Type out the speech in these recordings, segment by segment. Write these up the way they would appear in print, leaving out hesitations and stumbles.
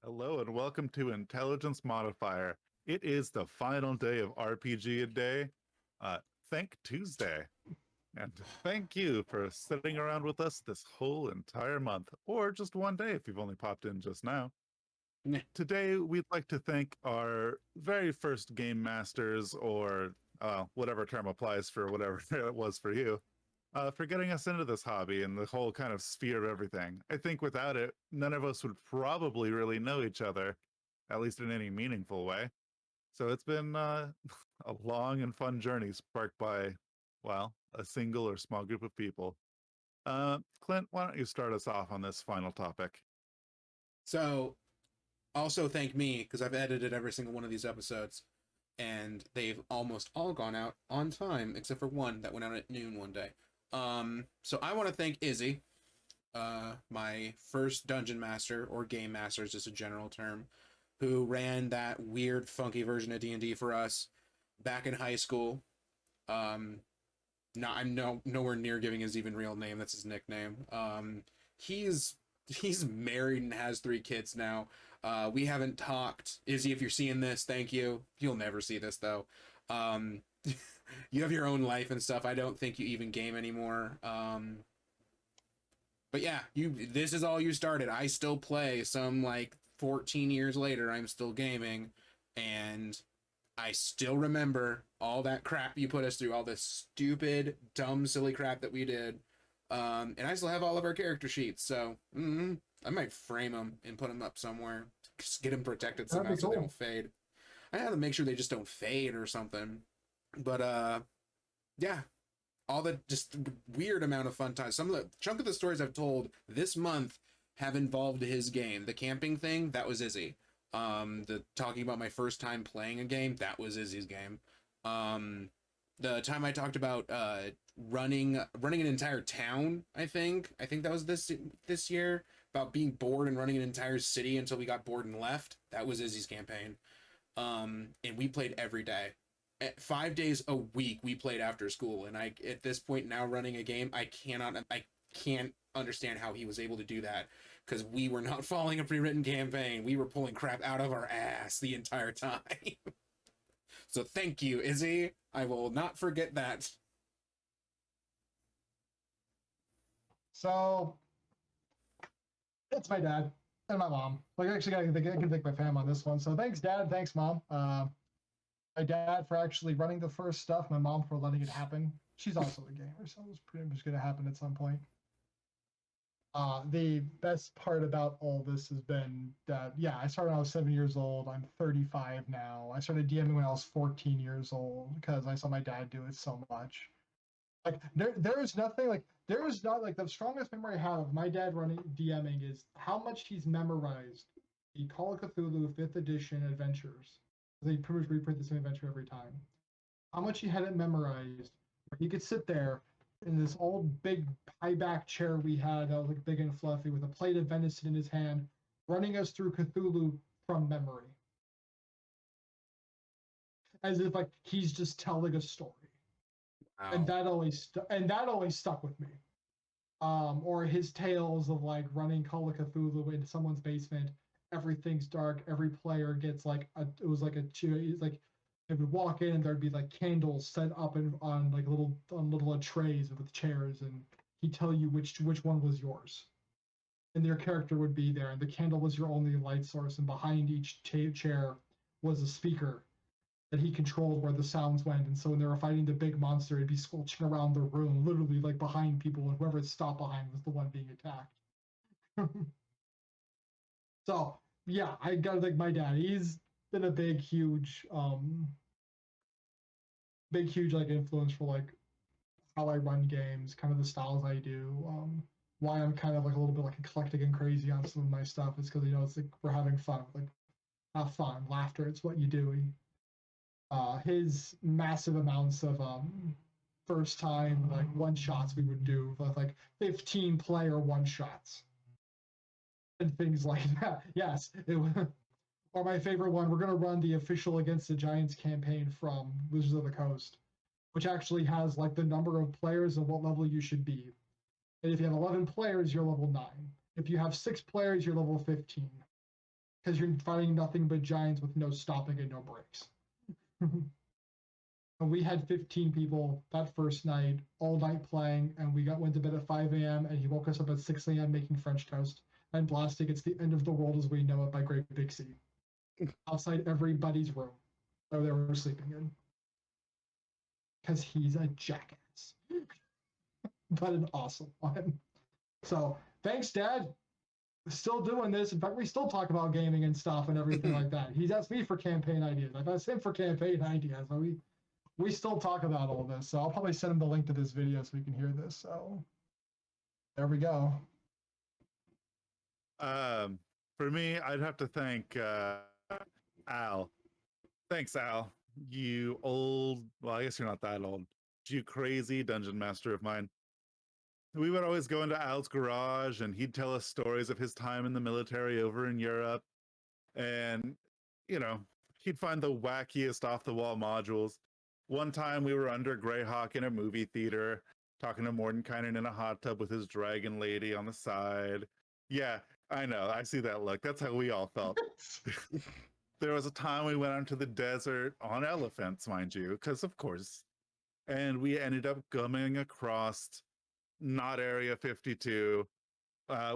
Hello and welcome to Intelligence Modifier. It is the final day of RPGaDay. Thank Tuesday. And thank you for sitting around with us this whole entire month, or just one day if you've only popped in just now. Today, we'd like to thank our very first game masters, or whatever term applies for whatever it was for you, for getting us into this hobby and the whole kind of sphere of everything. I think without it, none of us would probably really know each other, at least in any meaningful way. So it's been a long and fun journey sparked by, well, a single or small group of people. Clint, why don't you start us off on this final topic? So, also thank me because I've edited every single one of these episodes, and they've almost all gone out on time except for one that went out at noon one day. So I want to thank Izzy, my first dungeon master or game master is just a general term, who ran that weird, funky version of D&D for us back in high school. I'm nowhere near giving his even real name. That's his nickname. He's he's married and has 3 kids now. We haven't talked. Izzy, if you're seeing this, thank you. You'll never see this though. You have your own life and stuff. I don't think you even game anymore. But yeah, this is all you started. I still play. Some like 14 years later, I'm still gaming, and I still remember all that crap you put us through, all this stupid, dumb, silly crap that we did. And I still have all of our character sheets, so I might frame them and put them up somewhere. Just get them protected That'd somehow be so they cool. don't fade. I have to make sure they just don't fade or something. But yeah, all the just weird amount of fun times. Some of the chunk of the stories I've told this month have involved his game. The camping thing, that was Izzy. The talking about my first time playing a game, that was Izzy's game. The time I talked about running an entire town, I think that was this year, about being bored and running an entire city until we got bored and left. That was Izzy's campaign. And we played every day. 5 days a week we played after school, and I at this point now running a game, I can't understand how he was able to do that, because we were not following a pre-written campaign. We were pulling crap out of our ass the entire time. So thank you, Izzy. I will not forget that. So it's my dad and my mom. Like, actually, I can thank my fam on this one. So thanks, Dad. Thanks, Mom. My dad for actually running the first stuff. My mom for letting it happen. She's also a gamer, so it was pretty much going to happen at some point. The best part about all this has been that, yeah, I started when I was 7 years old. I'm 35 now. I started DMing when I was 14 years old because I saw my dad do it so much. Like there is nothing like there is not like the strongest memory I have of my dad running DMing is how much he's memorized the Call of Cthulhu 5th edition adventures. They pretty much reprint the same adventure every time. How much he had it memorized. He could sit there in this old big high back chair we had that was like big and fluffy with a plate of venison in his hand, running us through Cthulhu from memory. As if like he's just telling a story. Wow. And that always stuck with me. Or his tales of like running Call of Cthulhu into someone's basement. Everything's dark. Every player gets like it was like it's like they would walk in and there'd be like candles set up on like little trays with chairs, and he'd tell you which one was yours, and their character would be there, and the candle was your only light source, and behind each chair was a speaker that he controlled where the sounds went. And so when they were fighting the big monster, it'd be squelching around the room, literally like behind people, and whoever stopped behind was the one being attacked. So yeah, I gotta thank my dad. He's been a big huge like influence for like how I run games, kind of the styles I do. Why I'm kind of like a little bit like eclectic and crazy on some of my stuff is because it's like we're having fun. Like have fun, laughter. It's what you do. His massive amounts of first time like one shots we would do with like 15 player one shots and things like that. Yes, or my favorite one, we're gonna run the official Against the Giants campaign from Wizards of the Coast, which actually has like the number of players and what level you should be. And if you have 11 players, you're level 9. If you have 6 players, you're level 15. because you're finding nothing but giants with no stopping and no brakes. And we had 15 people that first night, all night playing, and we went to bed at 5 a.m. and he woke us up at 6 a.m. making French toast and blasting "It's the End of the World as We Know It" by Great Big Sea outside everybody's room that they were sleeping in. Because he's a jackass. But an awesome one. So thanks, Dad. Still doing this. In fact, we still talk about gaming and stuff and everything like that. He's asked me for campaign ideas. I've asked him for campaign ideas. But we still talk about all this. So I'll probably send him the link to this video so he can hear this. So there we go. For me, I'd have to thank Al. Thanks, Al. You old, well, I guess you're not that old. You crazy dungeon master of mine. We would always go into Al's garage and he'd tell us stories of his time in the military over in Europe. And, you know, he'd find the wackiest off the wall modules. One time we were under Greyhawk in a movie theater, talking to Mordenkainen in a hot tub with his dragon lady on the side. Yeah, I know. I see that look. That's how we all felt. There was a time we went onto the desert on elephants, mind you, because of course. And we ended up coming across not Area 52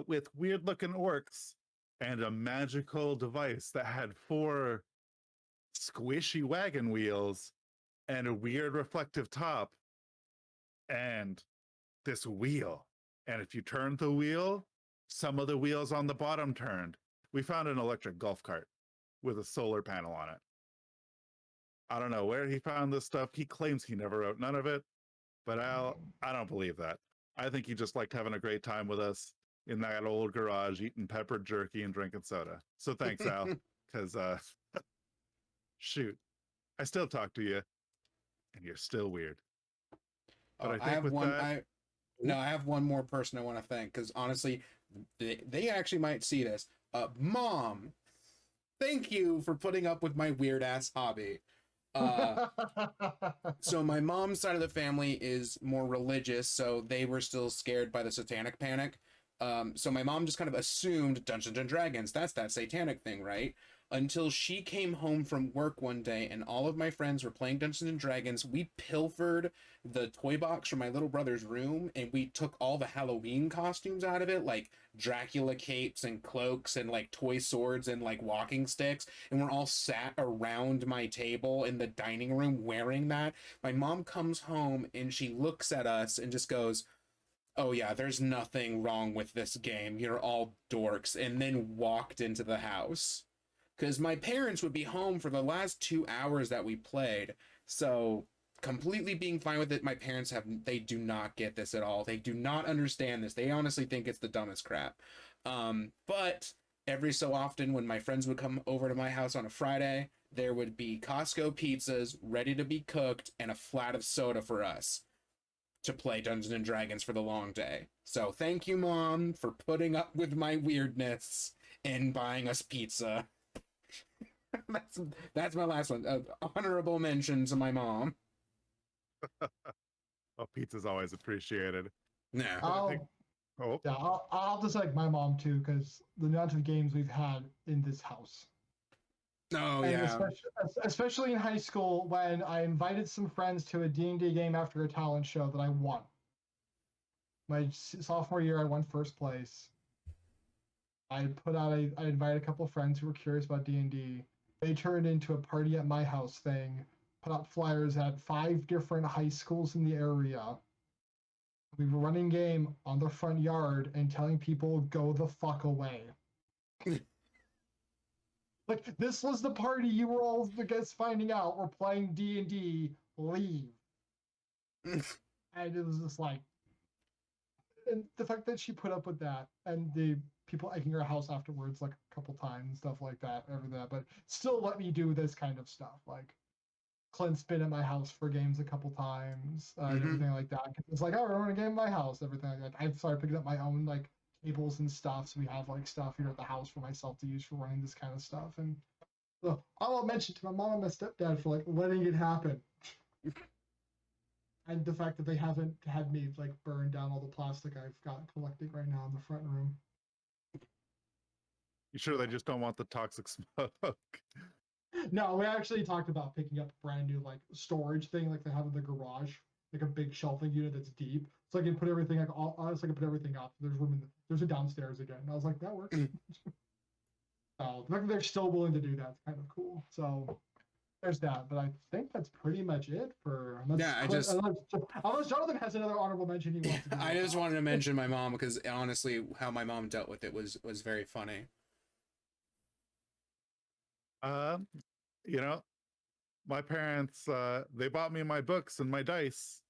with weird looking orcs and a magical device that had 4 squishy wagon wheels and a weird reflective top and this wheel. And if you turned the wheel, some of the wheels on the bottom turned. We found an electric golf cart with a solar panel on it. I don't know where he found this stuff. He claims he never wrote none of it, but I don't believe that. I think he just liked having a great time with us in that old garage, eating peppered jerky and drinking soda. So thanks, Al, because shoot, I still talk to you, and you're still weird. But I think I have one more person I want to thank, because honestly, they actually might see this. Mom, thank you for putting up with my weird ass hobby. So my mom's side of the family is more religious, so they were still scared by the satanic panic. So my mom just kind of assumed Dungeons and Dragons, that's that satanic thing, right? Until she came home from work one day and all of my friends were playing Dungeons and Dragons. We pilfered the toy box from my little brother's room and we took all the Halloween costumes out of it, like Dracula capes and cloaks and like toy swords and like walking sticks. And we're all sat around my table in the dining room wearing that. My mom comes home and she looks at us and just goes, "Oh yeah, there's nothing wrong with this game. You're all dorks," and then walked into the house. Because my parents would be home for the last 2 hours that we played. So completely being fine with it, my parents they do not get this at all. They do not understand this. They honestly think it's the dumbest crap. But every so often when my friends would come over to my house on a Friday, there would be Costco pizzas ready to be cooked and a flat of soda for us to play Dungeons and Dragons for the long day. So thank you, Mom, for putting up with my weirdness and buying us pizza. That's my last one. Honorable mention to my mom. Well, pizza's always appreciated. Yeah. I'll just like my mom too, because the amount of games we've had in this house. Oh, and yeah. especially in high school when I invited some friends to a D&D game after a talent show that I won. My sophomore year, I won first place. I invited a couple of friends who were curious about D&D. They turned into a party at my house thing, put out flyers at 5 different high schools in the area. We were running game on the front yard and telling people, "Go the fuck away." Like, this was the party you were all against finding out we're playing D&D, leave. And it was just like, and the fact that she put up with that and the people egging her house afterwards like a couple times, stuff like that, but still let me do this kind of stuff. Like, Clint's been at my house for games a couple times, and everything like that. It's like, "Oh, we're running a game at my house," everything like that. I've started picking up my own like cables and stuff, so we have like stuff here at the house for myself to use for running this kind of stuff. And I'll mention to my mom and my stepdad for like letting it happen. And the fact that they haven't had me like burn down all the plastic I've got collecting right now in the front room. You sure they just don't want the toxic smoke? No, we actually talked about picking up a brand new like storage thing, like they have in the garage, like a big shelving unit that's deep. So I can put everything like all, so I can put everything up. There's room in there's a downstairs again. And I was like, that works. So the fact that they're still willing to do that's kind of cool. So there's that. But I think that's pretty much it for Yeah, unless Jonathan has another honorable mention he wants to do. I just wanted to mention my mom because honestly, how my mom dealt with it was very funny. You know, my parents, they bought me my books and my dice,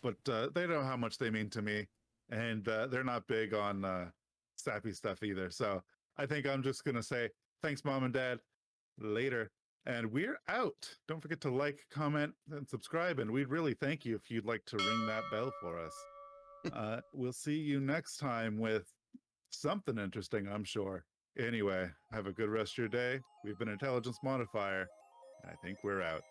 but they know how much they mean to me, and they're not big on sappy stuff either. So I think I'm just gonna say thanks, Mom and Dad. Later, and we're out. Don't forget to like, comment, and subscribe, and we'd really thank you if you'd like to ring that bell for us. We'll see you next time with something interesting, I'm sure. Anyway, have a good rest of your day. We've been Intelligence Modifier, and I think we're out.